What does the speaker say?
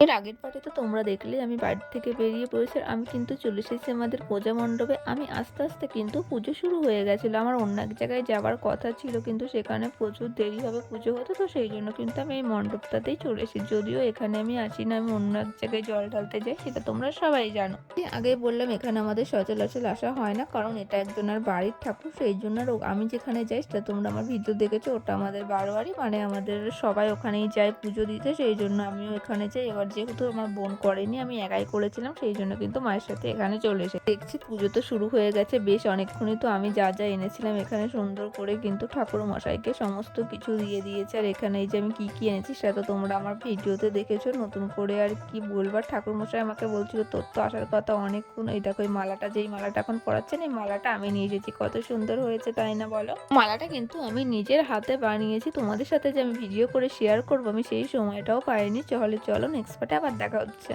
এর আগের পার্টে তো তোমরা দেখলে আমি বাড়ি থেকে বেরিয়ে পড়েছি। আর আমি কিন্তু চলে এসেছি আমাদের পূজা মণ্ডপে। আমি আস্তে, আস্তে কিন্তু পুজো শুরু হয়ে গেছিল। আমার অন্য এক জায়গায় যাওয়ার কথা ছিল, কিন্তু সেখানে প্রচুর দেরিভাবে পুজো হতো। তো সেইজন্য কিন্তু আমি এই মণ্ডপটাতেই চলে এসেছি। যদিও এখানে আমি আসি না, আমি অন্য এক জায়গায় জল ঢালতে যাই, সেটা তোমরা সবাই জানো। আগেই বললাম এখানে আমাদের সচরাচর আসা হয় না, কারণ এটা একজনের বাড়ির ঠাকুর। সেইজন্য আর আমি যেখানে যাই সেটা তোমরা আমার ভিডিও দেখেছো, ওটা আমাদের বারোয়ারি, মানে আমাদের সবাই ওখানেই যায় পুজো দিতে। সেইজন্য আমিও এখানে যাই। এবার যেহেতু আমার বোন করেনি, আমি একাই করেছিলাম, সেইজন্য কিন্তু মায়ের সাথে এখানে চলে এসেছি। দেখছি পুজো তো শুরু হয়ে গেছে বেশ অনেকক্ষণই। তো আমি যা যা এনেছিলাম এখানে সুন্দর করে কিন্তু ঠাকুর মশাইকে সমস্ত কিছু দিয়ে দিয়েছে। আর এখানে এই যে আমি কি কি এনেছি সেটা তো তোমরা আমার ভিডিওতে দেখেছো। নতুন করে আর কি বলবার, ঠাকুর মশাই আমাকে বলছিল তোর তো আসার কথা অনেকক্ষণ। এই দেখো এই মালাটা, যেই মালাটা এখন পরাচ্ছেন, এই মালাটা আমি নিয়ে এসেছি। কত সুন্দর হয়েছে তাই না বলো? মালাটা কিন্তু আমি নিজের হাতে বানিয়েছি। তোমাদের সাথে যে আমি ভিডিও করে শেয়ার করবো, আমি সেই সময়টাও পাইনি। চলো নেক্সট পার্টে আবার দেখা হচ্ছে।